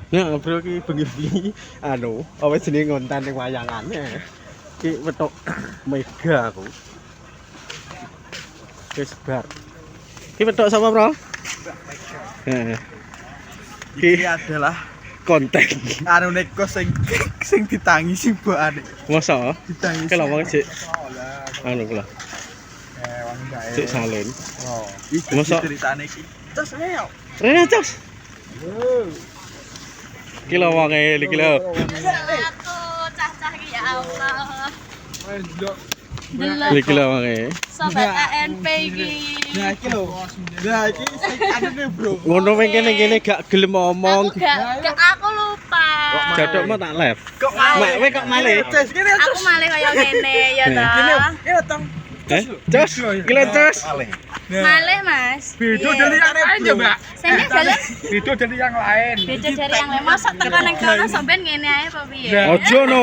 Nah, bro ki bengi-bengi anu, apa jenenge ngonten ning wayangane. Ki wetuk mega aku. Wis bar. Ki wetuk sapa, Bro? Heeh. Iki adalah Konten. anu neko sing ditangisi mbokane. Masa? Ditangisi. Kalau wong cek anu kula. Wong gawe. Cek salin. Oh, iki Masa? ceritane iki. Terus ayo. Rene Cos. Ki lho wong iki lho. Aku cah-cah ki ya Allah. Delok Iki lho wong sobat ANP iki. Nah iki lho. Nah iki sing anune, Bro. Ngono wing kene gak gelem omong. Gak aku lupa. Jadukmu tak live. Kok Mak kowe kok malih? Ces, kene Aku malih kaya ngene ya toh. Kene tong. Cos, iki lho Cos. Malih, Mas. Beda Iya. dari yang lain ya, Mbak. Sini jalan Beda dari yang lain. beda dari yang lain. Masa tekan nang kono sampean ngene ae apa piye? Ojo no.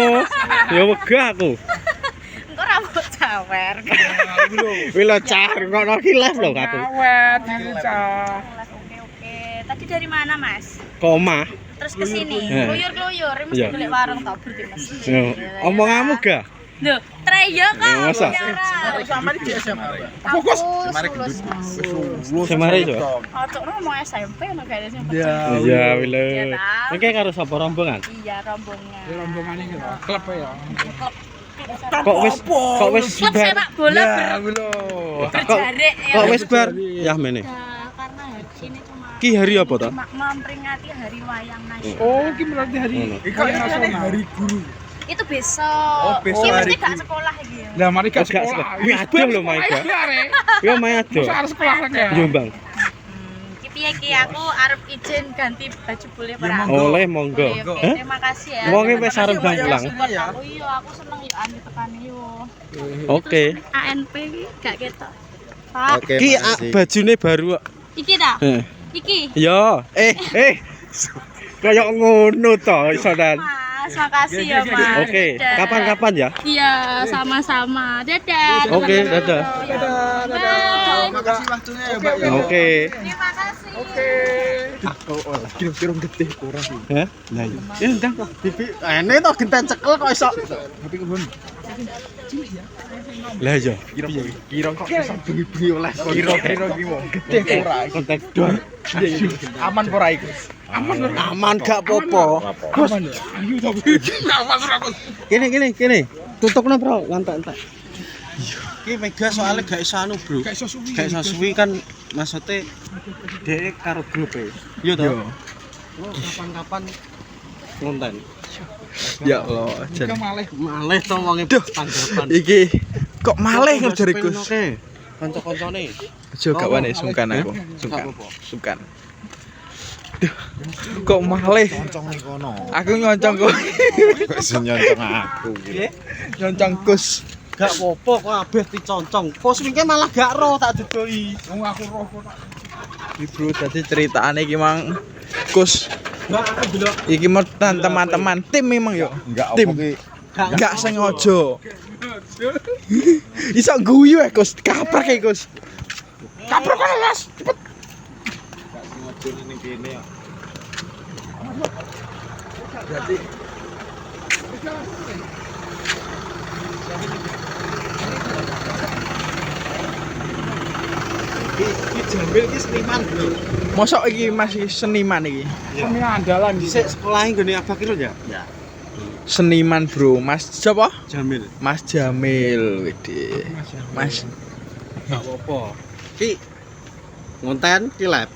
Ya wegah aku. Engko rambut cawer. Kuwi lho cah, ngono ki live lho aku. Awet iki, Cah. Oke. Tadi dari mana, Mas? Koma. Terus ke sini. Iya. Kluyur-kluyur, mesti Iya. golek warung tak berarti, Mas. Yo, omonganmu gak? Lho, treyo kok. Masa? Sama di SMA. Fokus. Lulus, Mas. Semare yo. Ocok mau SMP ono gak ada sing Ya. Iya, wile. Iya, tahu. Iki karo sapa rombongan? Iya, rombongan. Rombongan iki lho. Klub ya. Kok wis Klub bar? sepak bola lho. berjarik ya. Kok wis bar? Ya mene. Nah, karena ini cuma Ki hari apa to? memperingati hari wayang nasional. Oh, iki berarti hari Ngono. iki hari guru. Itu besok. Oh, besok Iki hari mesti gak guru. sekolah iki. Lah mari Gak sekolah. Kuwi adem lho, Maika. Kuwi omahe ado. Harus sekolah lagi ya. Jombang. Ki piye ki aku arep izin ganti baju boleh ora? Oleh monggo. Oke, oke, Hah? terima kasih ya. Wonge wis Terima arep kasih banyak banglang. support aku. Iya, aku seneng yo anu tekane yo. Oke. ANP iki gak ketok. Pak, Ki bajune baru. iki ta? Heeh. Iki. Yo, kayak ngono to, Sodan. Mas, makasih ya, Mas. Oke, Dadah. kapan-kapan ya? Iya, sama-sama. Dadah. Oke, teman-teman. dadah. Bye. Makasih waktunya ya, Mbak. Oke. Terima kasih. Oke. Aku olah kirim-kirim gede kurang. Hah? Lah iya. Ya ndang kok pipi ene to genten cekel kok iso. Tapi kebun. Lah iya. Kira kok Iso bengi-bengi oleh kira-kira ki wong gede ora. kontak dor. Aman ora iku? Aman ora? Aman gak popo. Aman ya. Ayo tapi. Aman ora, Gus? Kene. Tutupno, Bro, ngantek-entek. Ki mega soalnya gak iso anu, Bro. Gak iso suwi. Gak iso suwi kan maksudnya dhek karo grup e. Iya to? Oh, kapan-kapan ngonten. Ya Allah, jan. Malih to wonge tanggapan. Iki kok malih ngejar Gus. Kanca-kancane. Aja gak wani sungkan aku. Sungkan. Gak apa-apa. Sungkan. Duh, kok malih? Concong ning kono. Aku nyoncong kok. Kok iso nyontong aku. Nyoncong Gus. Gak apa-apa kok kabeh diconcong. Pos wingi malah gak ro tak didoi. Wong aku roh kok. Iki Bro, dadi ceritane iki mang Gus. Gak aku delok Iki mau teman-teman tim memang yo. Enggak Tim. apa ki. Gak sengaja. Iso guyu ya Gus, kaprek ya Gus. Kaprek kan Mas. Cepet. Gak sengaja ning kene ya. Berarti iki Jamil iki seniman, Bro. mosok iki masih seniman iki. Seni andalan Dhisik sekolahe nggone Abah Kiro ya? Ya. Seniman Bro, Mas siapa? Jamil. Mas Jamil, widih. Mas Gak apa-apa. Ki ngonten ki live.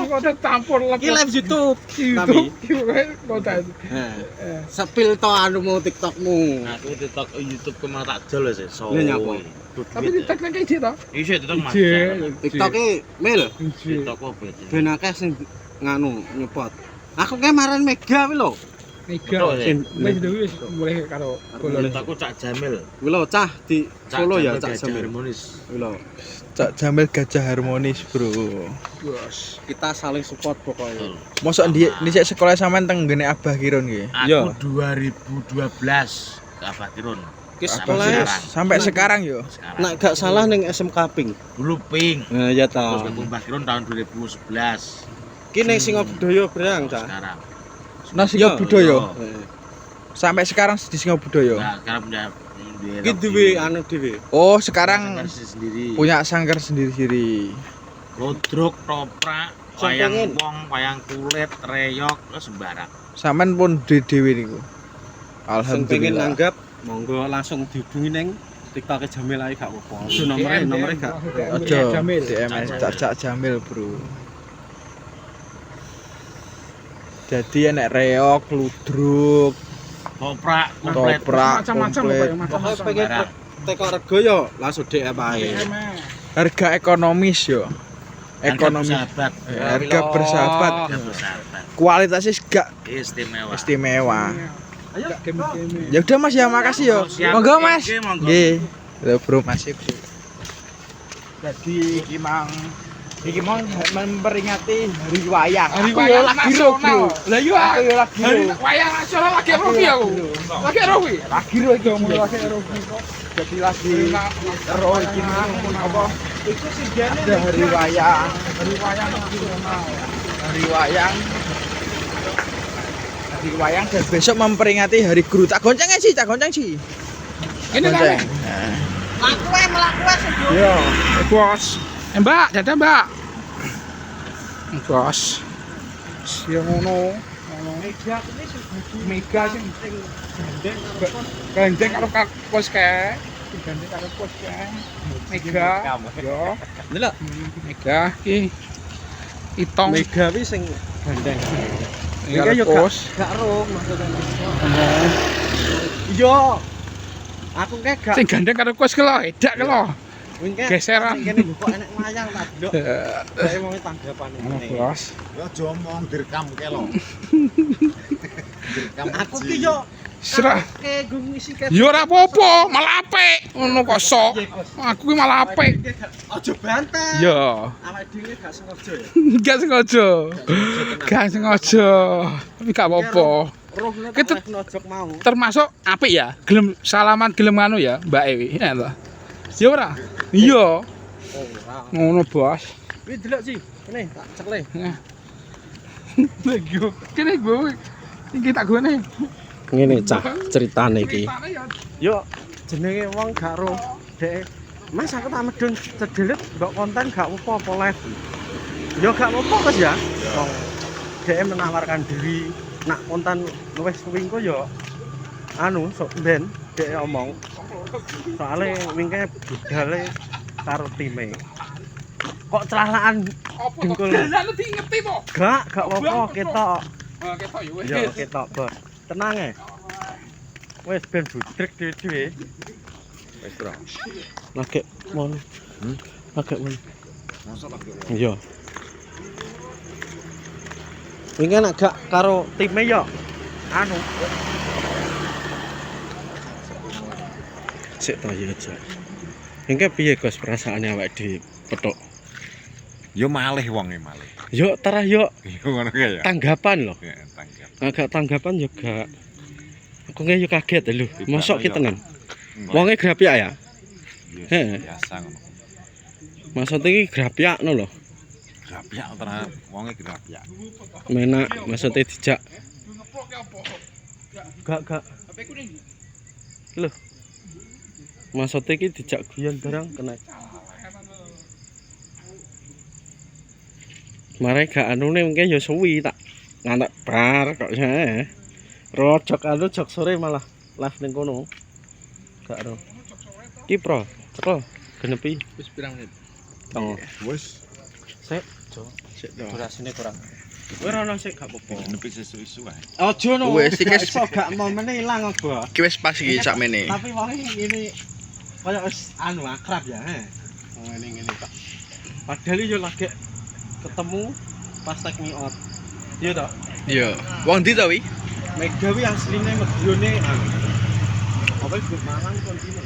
kok campur Ki live YouTube. Tapi konten. Heeh. Sepil to anu mau TikTokmu. Aku TikTok YouTube ke mata jol sih. So. Ini nyapa? Tapi TikTok nang iki to. Iya TikTok Mas. TikTok e mil TikTok apa bet? ben akeh sing nganu nyepot. Aku kayak maran Mega kuwi lho. Mega. Wis wis mulai karo bolon. TikTokku Cak Jamil. Kuwi lho cah di Cak Solo ya Jamil Cak Gajah Jamil. Harmonis. Kuwi lho. Cak Jamil Gajah Harmonis Bro. Bos. Kita saling support pokoknya. Mosok dhisik sekolah sampean teng ngene Abah Kiron nggih. Iya. Aku 2012 ke Abah Tirun. Ki Abah sekolah Kiron. Sampai sekarang yo. Sekarang. nek gak salah ning SMK Ping. Dulu pink. Nah ya Terus ta. ke Abah Tirun tahun 2011. Ki ning Singobudaya Brang cah. Sekarang. Nasi Iya. budaya. Heeh. Sampai sekarang di Singapura. Nah, sekarang punya Iki duwe anu dhewe. Oh, sekarang sendiri. punya sanggar sendiri-sendiri. Godrok, toprak, wayang wong, wayang kulit, reyok, terus sembarang. Sampean pun dhewe niku. Sing pengen Alhamdulillah. nanggap monggo langsung dihubungi ning TikTok Jamil ae gak apa-apa. Aja nomere gak. Ojo DMS Cak Jamil, Bro. Jadi enek reok, ludruk, Toprak, komplit. toprak, Macam-macam komplit. pokoknya, Pokoke macam-macam. pengen teko rego yo langsung DM ae. Harga ekonomis yo. Ekonomi. Sahabat, Harga bersahabat. bersahabat. Kualitasnya gak Istimewa. istimewa. Ayo Ya udah Mas ya, makasih yo. Siap. Monggo Mas. Oke, monggo. Nggih. Lho Bro, masih. Jadi iki mau memperingati hari wayang. Hari Aku wayang yo lagi ro, Bro. Lah iya, Aku yo lagi hari ro. wayang nasional lagi rogi aku. Lagi rogi. Lagi ro iki omong lagi ro. Jadi lagi ro iki apa? iku sijane Ada hari wayang. Hari wayang nasional. Hari wayang. Hari wayang dan besok memperingati hari guru. Tak gonceng sih, tak gonceng sih. Ini Gonceng. kan. Melaku sedulur. Yo. Bos. Mbak, dadah Mbak. Bos. Siang ngono. Mega sing gandeng karo pos kae. Gandeng karo pos kae. Mega. Yo. Ndelok Mega iki. Itong Mega wi sing gandeng. Mega Mega yo pos. gak ro maksudnya. Yo. Aku gak Sing gandeng karo pos ke lo, edak ke lo. Wingke Geseran. kene kok enek wayang tak delok. Kayak mau tanggapane. Ngono, Bos. Ya aja omong direkam ke lo. Direkam. Aku ki yo Serah. ke gung isi ke. Ya ora apa-apa, malah apik. Ngono kok sok. Aku ki malah apik. Aja bantah. Ya, Awake dhewe gak sengaja ya. gak sengaja. Gak sengaja. Tapi gak apa-apa. Rohne Kita- tak nojok mau. Termasuk apik ya. Gelem salaman gelem anu ya, Mbak Ewi. Ya ta. Ya ora? Iya. Ora. Ngono, Bos. Wis delok sih. Kene tak cekle. Lego. Kene gue. Iki tak gone. Ngene cah ceritane iki. Ceritane ya. Yo jenenge wong gak ro. Dek, Mas aku tak medun cedelit mbok konten gak apa-apa live. Yo gak apa-apa Mas ya. Wong dek menawarkan diri nak konten luwih suwi engko yo anu sok ben dek omong. Soale wingke budale karo time. Kok celalaan Apa to? Dengkul. Dalan diingeti to. gak apa-apa ketok. Ah, ketok ya wis. Yo ketok bos. Tenang ya. Wes ben budrek dhewe-dhewe. Wes bro. Lagi mon. Lagi mon. Masa lagi. Iya. Wingi nek gak karo time yo anu. Sik to ya aja. Engke piye Gus perasaane awake dhewe petok? Yo malih wonge malih. Yo tarah yo Yo ngono kae ya. tanggapan loh. Ya tanggap. Agak tanggapan juga. Aku nggak yo kaget lho. Mosok ki Iya. tenan. Wonge grapyak ya. Yo, He. biasa ngono. Maksudnya iki grapyak no lho. Grapyak tenan wonge grapyak. Menak maksudnya dijak. Gak. Lho. Maksudnya iki dijak guyon barang kena. Mare gak anune mungkin ya suwi tak ngantek bar kok ya. Rojok anu jok sore malah live ning kono. Gak ro. Ki pro, teko genepi. Wis pirang menit? Oh, Wis sik, Jo. Sik durasine kurang. Kowe ora ono sik gak apa-apa. nepi sesu-esu ae. Aja no. Wes, iki Gak iso gak momene ilang apa. Iki wis pas iki sakmene. Tapi wong ini kaya wis anu akrab ya, he. Wong ngene kok. Padahal yo lagi ketemu pas take me out. Iya toh? Iya. Wong ndi to wi? Mega wi asline medione anu. Apa iki Malang kontine.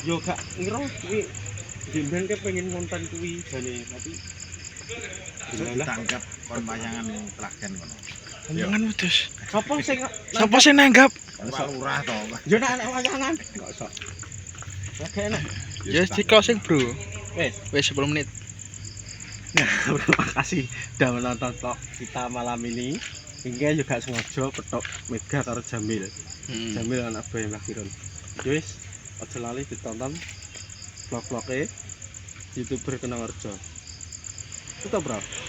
Yo gak ngira kuwi Dimben pengen konten kuwi jane tapi Tanggap kon wayangan telagan ngono. Jangan wedhus. sapa sing Sapa sing nanggap? Pak Lurah to. yo nek ana wayangan gak usah. Lagi enak. Ya di closing, Bro. Wes. Wis 10 menit. Terima kasih sudah menonton vlog kita malam ini. Ini juga sengaja petok Mega karo Jamil. Jamil anak buah Mbah Kirun. Wis, aja lali ditonton vlog-vlognya YouTuber Kenang Rejo. Itu bro.